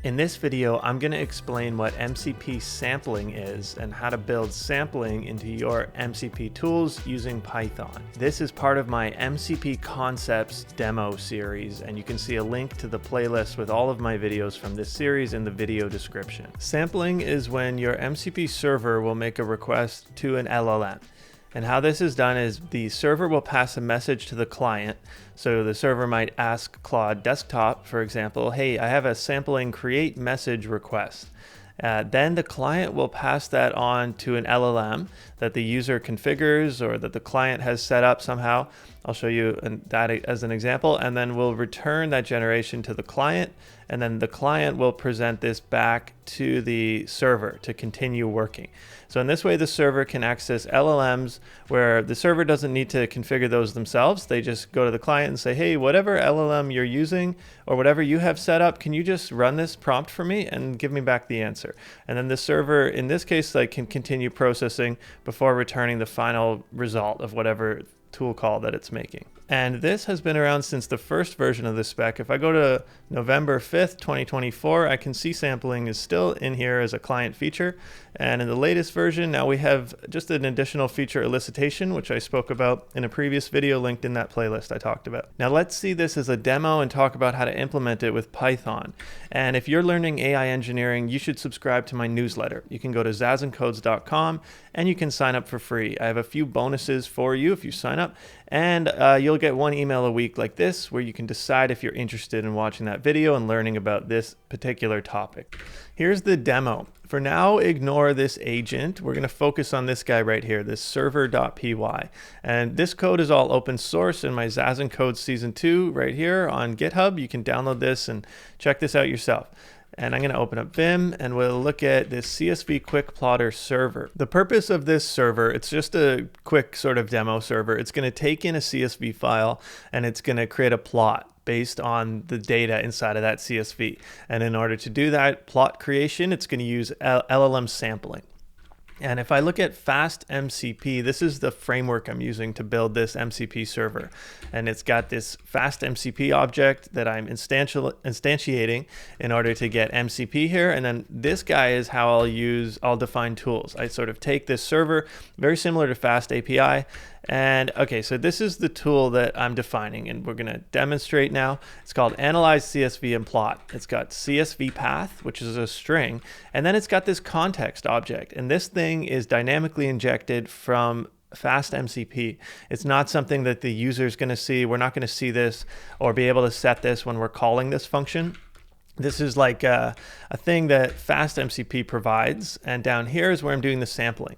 In this video, I'm going to explain what MCP sampling is and how to build sampling into your MCP tools using Python. This is part of my MCP Concepts demo series, and you can see a link to the playlist with all of my videos from this series in the video description. Sampling is when your MCP server will make a request to an LLM. And how this is done is the server will pass a message to the client. So the server might ask Claude Desktop, for example, hey, I have a sampling create message request. Then the client will pass that on to an LLM that the user configures or that the client has set up somehow. I'll show you that as an example, and then we'll return that generation to the client, and then the client will present this back to the server to continue working. So in this way, the server can access LLMs where the server doesn't need to configure those themselves. They just go to the client and say, hey, whatever LLM you're using or whatever you have set up, can you just run this prompt for me and give me back the answer? And then the server, in this case, can continue processing before returning the final result of whatever tool call that it's making. And this has been around since the first version of the spec. If I go to November 5th, 2024, I can see sampling is still in here as a client feature. And in the latest version, now we have just an additional feature, elicitation, which I spoke about in a previous video linked in that playlist I talked about. Now let's see this as a demo and talk about how to implement it with Python. And if you're learning AI engineering, you should subscribe to my newsletter. You can go to zazencodes.com and you can sign up for free. I have a few bonuses for you if you sign up, and you'll get one email a week like this where you can decide if you're interested in watching that video and learning about this particular topic. Here's the demo. For now, ignore this agent. We're going to focus on this guy right here, this server.py. And this code is all open source in my Zazen Codes Season 2 right here on GitHub. You can download this and check this out yourself. And I'm going to open up Vim and we'll look at this CSV quick plotter server. The purpose of this server, it's just a quick sort of demo server. It's going to take in a CSV file and it's going to create a plot based on the data inside of that CSV. And in order to do that plot creation, it's going to use LLM sampling. And if I look at FastMCP, this is the framework I'm using to build this MCP server. And it's got this FastMCP object that I'm instantiating in order to get MCP here. And then this guy is how I'll define tools. I sort of take this server, very similar to FastAPI. And okay, so this is the tool that I'm defining, and we're going to demonstrate now. It's called Analyze CSV and Plot. It's got CSV path, which is a string, and then it's got this context object. And this thing is dynamically injected from FastMCP. It's not something that the user is going to see. We're not going to see this or be able to set this when we're calling this function. This is like a thing that FastMCP provides, and down here is where I'm doing the sampling.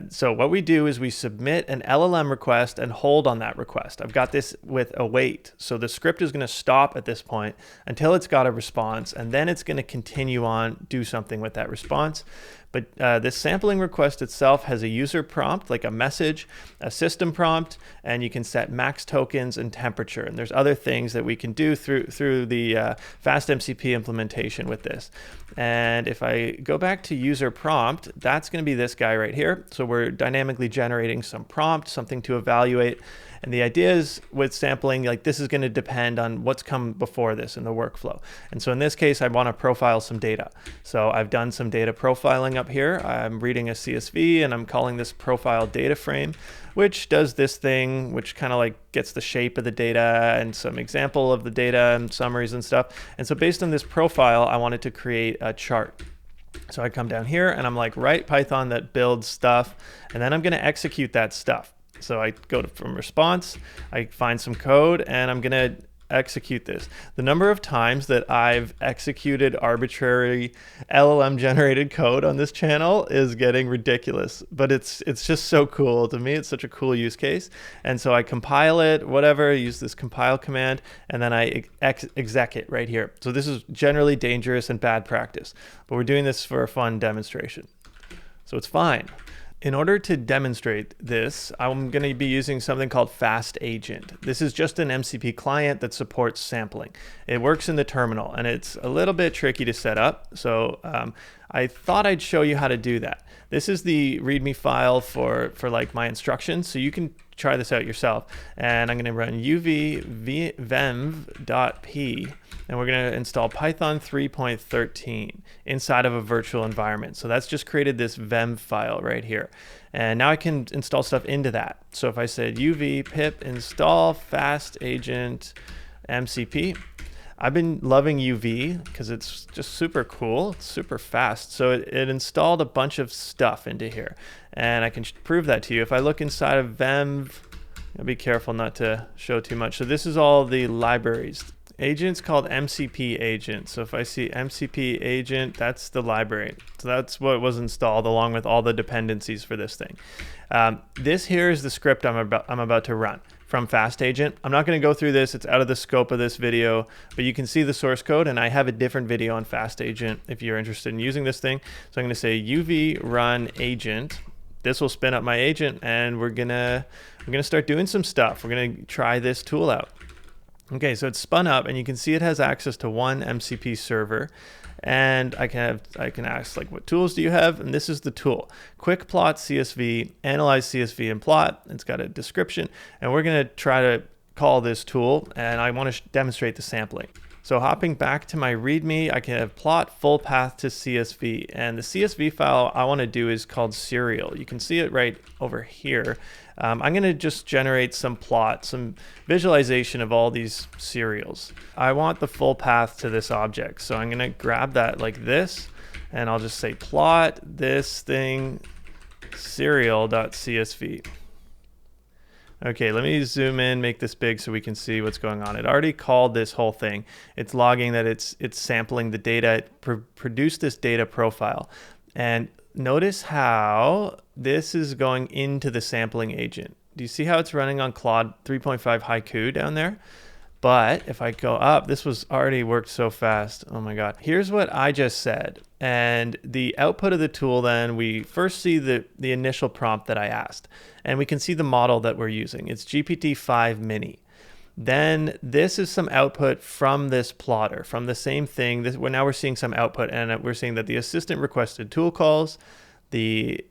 So what we do is we submit an LLM request and hold on that request. I've got this with await. So the script is going to stop at this point until it's got a response, and then it's going to continue on, do something with that response. But this sampling request itself has a user prompt, like a message, a system prompt, and you can set max tokens and temperature. And there's other things that we can do through the FastMCP implementation with this. And if I go back to user prompt, that's going to be this guy right here. So we're dynamically generating some prompt, something to evaluate. And the idea is with sampling, like this is going to depend on what's come before this in the workflow. And so in this case, I want to profile some data. So I've done some data profiling up here. I'm reading a CSV and I'm calling this profile data frame, which does this thing, which kind of like gets the shape of the data and some example of the data and summaries and stuff. And so based on this profile, I wanted to create a chart. So I come down here and I'm like, write Python that builds stuff, and then I'm going to execute that stuff. So I go from response, I find some code, and I'm going to execute this. The number of times that I've executed arbitrary LLM generated code on this channel is getting ridiculous, but it's just so cool to me. It's such a cool use case. And so I compile it, whatever, use this compile command, and then I exec it right here. So this is generally dangerous and bad practice, but we're doing this for a fun demonstration. So it's fine. In order to demonstrate this, I'm going to be using something called FastAgent. This is just an MCP client that supports sampling. It works in the terminal, and it's a little bit tricky to set up. So I thought I'd show you how to do that. This is the README file for like my instructions. So you can try this out yourself. And I'm going to run uvvenv.p, and we're going to install Python 3.13 inside of a virtual environment. So that's just created this venv file right here. And now I can install stuff into that. So if I said uv pip install fast agent MCP, I've been loving UV because it's just super cool. It's super fast. So it installed a bunch of stuff into here. And I can prove that to you. If I look inside of venv, I'll be careful not to show too much. So this is all the libraries. Agent's called MCP agent. So if I see MCP agent, that's the library. So that's what was installed along with all the dependencies for this thing. This here is the script I'm about to run from Fast Agent. I'm not going to go through this. It's out of the scope of this video, but you can see the source code, and I have a different video on Fast Agent if you're interested in using this thing. So I'm going to say uv run agent. This will spin up my agent, and we're gonna start doing some stuff. We're gonna try this tool out. Okay, so it's spun up, and you can see it has access to one MCP server. And I can ask, like, what tools do you have? And this is the tool: quick plot CSV, analyze CSV and plot. It's got a description, and we're going to try to call this tool, and I want to demonstrate the sampling. So hopping back to my README, I can have plot full path to CSV, and the CSV file I want to do is called serial. You can see it right over here. I'm going to just generate some plot, some visualization of all these serials. I want the full path to this object, so I'm going to grab that like this, and I'll just say plot this thing serial.csv. Okay, let me zoom in, make this big so we can see what's going on. It already called this whole thing. It's logging that it's sampling the data. It produced this data profile. And notice how this is going into the sampling agent. Do you see how it's running on Claude 3.5 Haiku down there? But if I go up, this was already worked so fast. Oh my God. Here's what I just said. And the output of the tool, then we first see the initial prompt that I asked. And we can see the model that we're using. It's GPT-5 Mini. Then this is some output from this plotter, from the same thing. Now we're seeing some output, and we're seeing that the assistant requested tool calls. We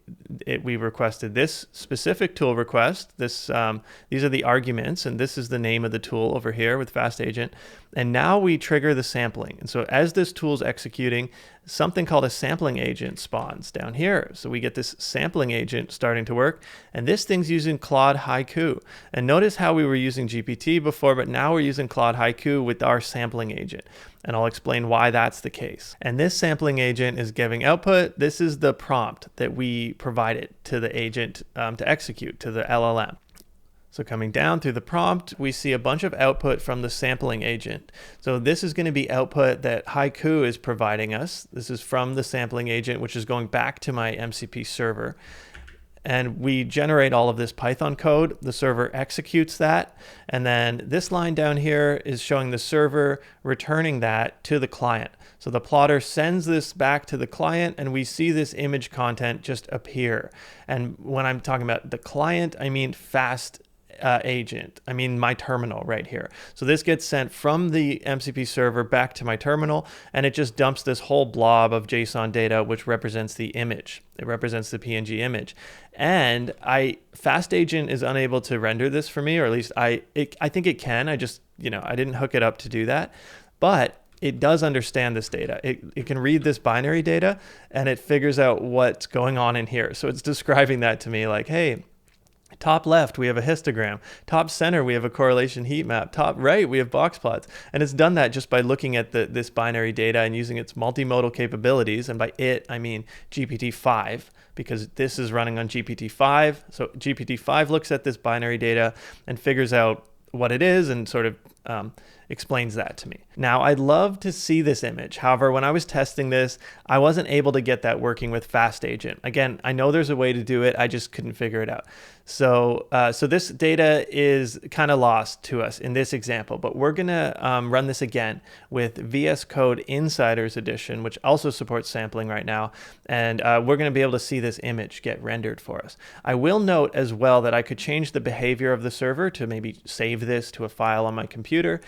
requested this specific tool request. These are the arguments, and this is the name of the tool over here with Fast Agent. And now we trigger the sampling. And so as this tool is executing, something called a sampling agent spawns down here. So we get this sampling agent starting to work, and this thing's using Claude Haiku. And notice how we were using GPT before, but now we're using Claude Haiku with our sampling agent. And I'll explain why that's the case. And this sampling agent is giving output. This is the prompt that we provided to the agent to execute, to the LLM. So coming down through the prompt, we see a bunch of output from the sampling agent. So this is going to be output that Haiku is providing us. This is from the sampling agent, which is going back to my MCP server. And we generate all of this Python code. The server executes that. And then this line down here is showing the server returning that to the client. So the plotter sends this back to the client, and we see this image content just appear. And when I'm talking about the client, I mean Fast Agent. I mean my terminal right here. So this gets sent from the MCP server back to my terminal, and it just dumps this whole blob of JSON data, which represents the image. It represents the PNG image. And Fast Agent is unable to render this for me, or at least I think it can. I just, I didn't hook it up to do that. But it does understand this data. It can read this binary data, and it figures out what's going on in here. So it's describing that to me like, hey, top left, we have a histogram. Top center, we have a correlation heat map. Top right, we have box plots. And it's done that just by looking at this binary data and using its multimodal capabilities. And by it, I mean GPT-5, because this is running on GPT-5. So GPT-5 looks at this binary data and figures out what it is and sort of explains that to me. Now, I'd love to see this image. However, when I was testing this, I wasn't able to get that working with Fast Agent. Again, I know there's a way to do it. I just couldn't figure it out. So this data is kind of lost to us in this example, but we're going to run this again with VS Code Insiders Edition, which also supports sampling right now. And we're going to be able to see this image get rendered for us. I will note as well that I could change the behavior of the server to maybe save this to a file on my computer. computer.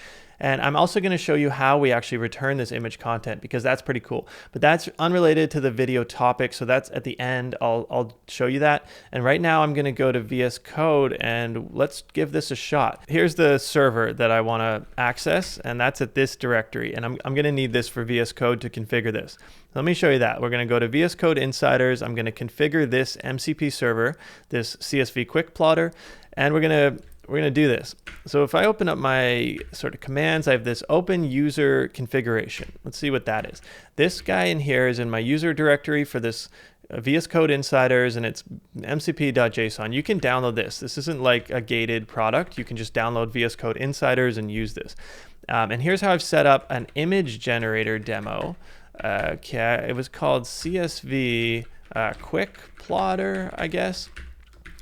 And I'm also going to show you how we actually return this image content, because that's pretty cool. But that's unrelated to the video topic, so that's at the end. I'll show you that. And right now I'm going to go to VS Code and let's give this a shot. Here's the server that I want to access, and that's at this directory. And I'm going to need this for VS Code to configure this. Let me show you that. We're going to go to VS Code Insiders. I'm going to configure this MCP server, this CSV quick plotter, and we're going to do this. So if I open up my sort of commands, I have this open user configuration. Let's see what that is. This guy in here is in my user directory for this VS Code Insiders, and it's mcp.json. You can download this. This isn't like a gated product. You can just download VS Code Insiders and use this. And here's how I've set up an image generator demo. Okay, it was called CSV quick plotter, I guess.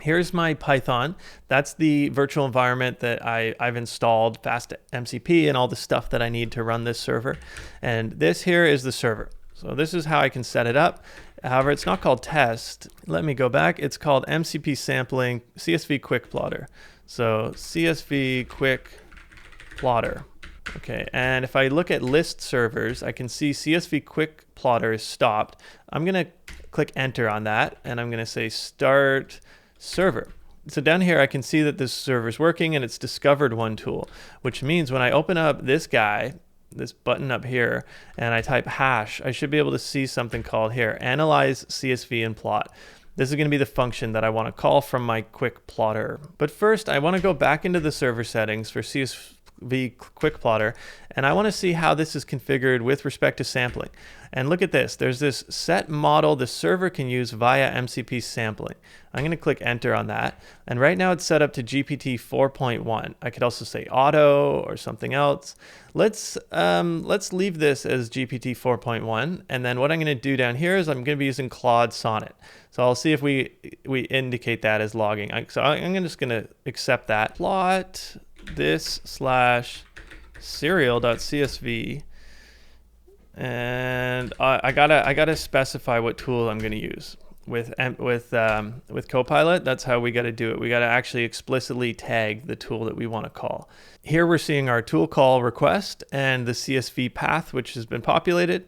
Here's my Python. That's the virtual environment that I've installed, FastMCP, and all the stuff that I need to run this server. And this here is the server. So this is how I can set it up. However, it's not called test. Let me go back. It's called MCP Sampling CSV Quick Plotter. So CSV Quick Plotter. Okay, and if I look at list servers, I can see CSV Quick Plotter is stopped. I'm going to click enter on that, and I'm going to say start server. So down here I can see that this server is working and it's discovered one tool, which means when I open up this guy, this button up here, and I type hash, I should be able to see something called here, analyze CSV and plot. This is going to be the function that I want to call from my quick plotter. But first I want to go back into the server settings for CSV quick plotter, and I want to see how this is configured with respect to sampling. And look at this, there's this set model the server can use via MCP sampling. I'm going to click enter on that, and right now it's set up to GPT 4.1. I could also say auto or something else. Let's leave this as GPT 4.1, and then what I'm going to do down here is I'm going to be using Claude Sonnet. So I'll see if we indicate that as logging. So I'm just going to accept that. Plot this / serial.csv, and I gotta specify what tool I'm going to use with Copilot. That's how we got to do it. We got to actually explicitly tag the tool that we want to call. Here we're seeing our tool call request and the CSV path, which has been populated.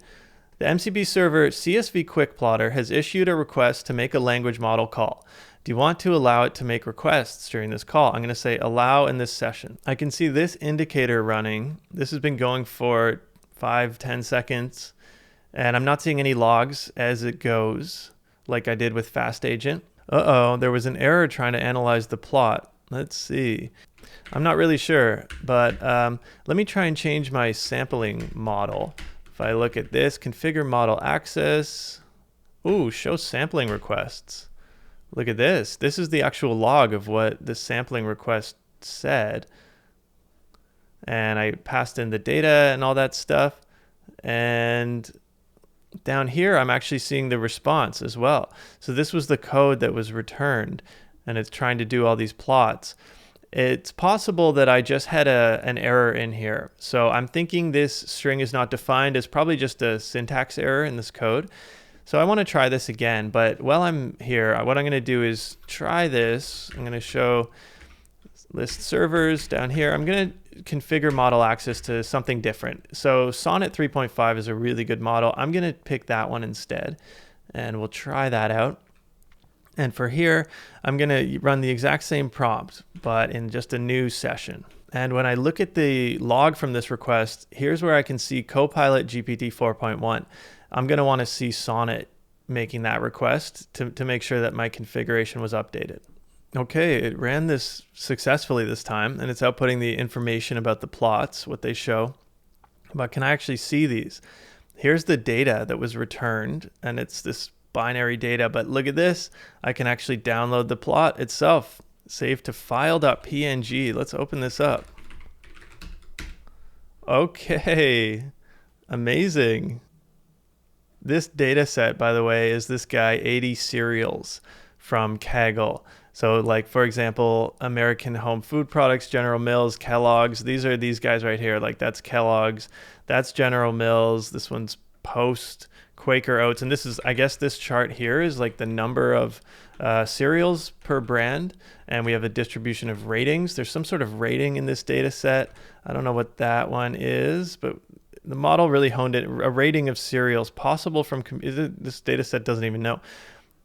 The MCP server CSV Quick Plotter has issued a request to make a language model call. Do you want to allow it to make requests during this call? I'm going to say allow in this session. I can see this indicator running. This has been going for 5-10 seconds, and I'm not seeing any logs as it goes like I did with FastAgent. There was an error trying to analyze the plot. Let's see. I'm not really sure, but let me try and change my sampling model. If I look at this, configure model access. Ooh, show sampling requests. Look at this. This is the actual log of what the sampling request said. And I passed in the data and all that stuff. And down here, I'm actually seeing the response as well. So this was the code that was returned, and it's trying to do all these plots. It's possible that I just had an error in here. So I'm thinking this string is not defined as probably just a syntax error in this code. So I want to try this again, but while I'm here, what I'm going to do is try this. I'm going to show list servers down here. I'm going to configure model access to something different. So Sonnet 3.5 is a really good model. I'm going to pick that one instead, and we'll try that out. And for here, I'm going to run the exact same prompt, but in just a new session. And when I look at the log from this request, here's where I can see Copilot GPT 4.1. I'm going to want to see Sonnet making that request to make sure that my configuration was updated. Okay, it ran this successfully this time, and it's outputting the information about the plots, what they show. But can I actually see these? Here's the data that was returned, and it's this binary data, but look at this. I can actually download the plot itself, save to file.png. Let's open this up. Okay, amazing. This data set, by the way, is this guy 80 cereals from Kaggle. So like, for example, American Home Food Products, General Mills, Kellogg's. These are these guys right here. Like that's Kellogg's, that's General Mills. This one's post Quaker Oats, and this is, I guess this chart here is like the number of cereals per brand, and we have a distribution of ratings. There's some sort of rating in this data set. I don't know what that one is, but the model really honed it. A rating of cereals possible from, this data set doesn't even know.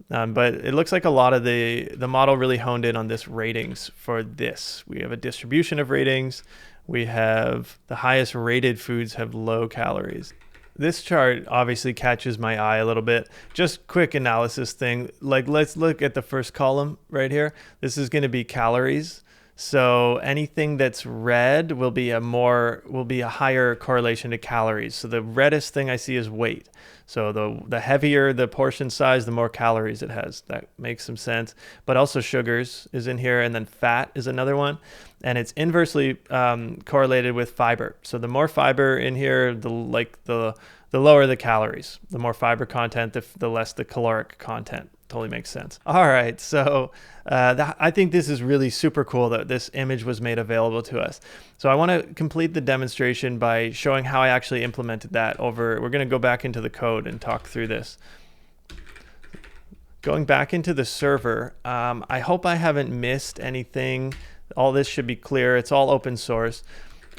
But it looks like a lot of the model really honed in on this ratings for this. We have a distribution of ratings. We have the highest rated foods have low calories. This chart obviously catches my eye a little bit. Just quick analysis thing. Like, let's look at the first column right here. This is going to be calories. So anything that's red will be a higher correlation to calories. So the reddest thing I see is weight. So the heavier the portion size, the more calories it has. That makes some sense. But also sugars is in here, and then fat is another one. And it's inversely correlated with fiber. So the more fiber in here, the lower the calories. The more fiber content, the less the caloric content. Totally makes sense. All right, so I think this is really super cool that this image was made available to us. So I want to complete the demonstration by showing how I actually implemented that over. We're going to go back into the code and talk through this. Going back into the server, I hope I haven't missed anything. All this should be clear. It's all open source.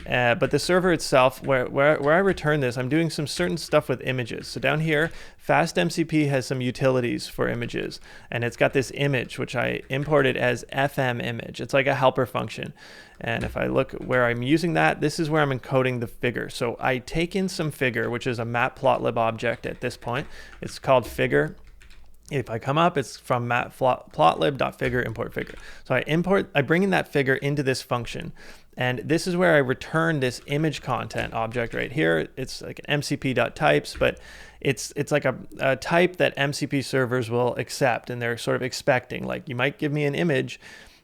But the server itself, where I return this, I'm doing some certain stuff with images. So down here, FastMCP has some utilities for images, and it's got this image, which I imported as FM image. It's like a helper function. And if I look where I'm using that, this is where I'm encoding the figure. So I take in some figure, which is a matplotlib object at this point. It's called figure. If I come up, it's from matplotlib.figure import figure. So I bring in that figure into this function. And this is where I return this image content object right here. It's like an MCP.types, but it's like a type that MCP servers will accept, and they're sort of expecting, like, you might give me an image,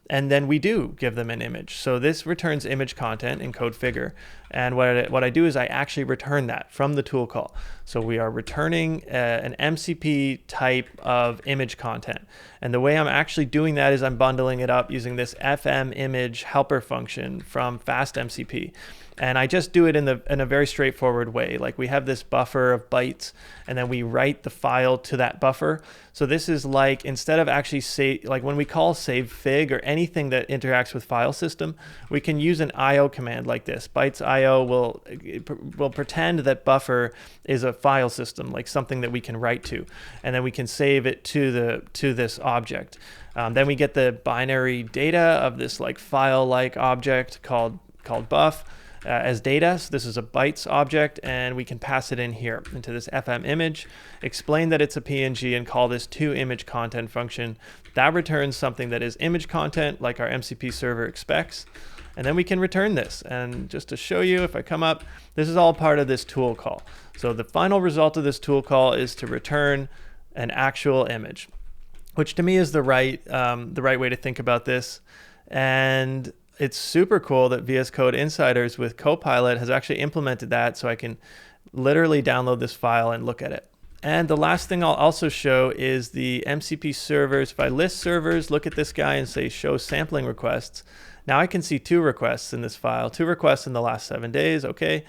and then we do give them an image. So this returns image content in code figure. And what I do is I actually return that from the tool call. So we are returning an MCP type of image content. And the way I'm actually doing that is I'm bundling it up using this FM image helper function from FastMCP. And I just do it in a very straightforward way. Like, we have this buffer of bytes, and then we write the file to that buffer. So this is like, instead of actually like when we call save fig or anything that interacts with file system, we can use an IO command like this. Bytes IO will pretend that buffer is a file system, like something that we can write to, and then we can save it to this object. Then we get the binary data of this like file-like object called buff. As data. So this is a bytes object, and we can pass it in here into this FM image, explain that it's a PNG, and call this toImage content function. That returns something that is image content like our MCP server expects. And then we can return this. And just to show you, if I come up, this is all part of this tool call. So the final result of this tool call is to return an actual image, which to me is the right way to think about this. And it's super cool that VS Code Insiders with Copilot has actually implemented that, so I can literally download this file and look at it. And the last thing I'll also show is the MCP servers. If I list servers, look at this guy and say show sampling requests. Now I can see 2 requests in this file, 2 requests in the last 7 days, okay?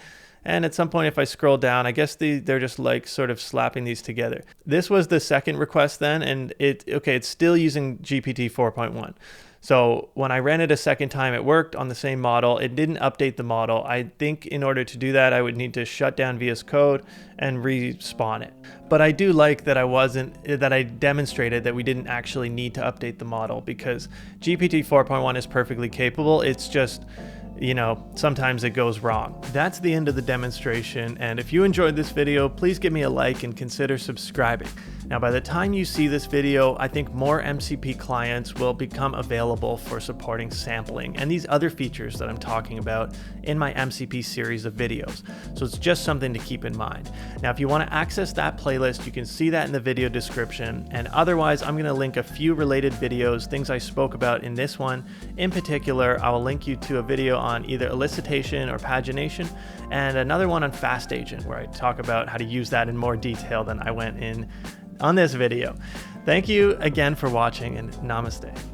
And at some point, if I scroll down, I guess they're just like sort of slapping these together. This was the second request then, and it's still using GPT 4.1. So when I ran it a second time, it worked on the same model. It didn't update the model. I think in order to do that, I would need to shut down VS Code and respawn it. But I do like that I demonstrated that we didn't actually need to update the model, because GPT 4.1 is perfectly capable. It's just, sometimes it goes wrong. That's the end of the demonstration, and if you enjoyed this video, please give me a like and consider subscribing. Now, by the time you see this video, I think more MCP clients will become available for supporting sampling and these other features that I'm talking about in my MCP series of videos. So it's just something to keep in mind. Now, if you want to access that playlist, you can see that in the video description. And otherwise, I'm going to link a few related videos, things I spoke about in this one. In particular, I will link you to a video on either elicitation or pagination, and another one on FastAgent, where I talk about how to use that in more detail than I went in on this video. Thank you again for watching, and namaste.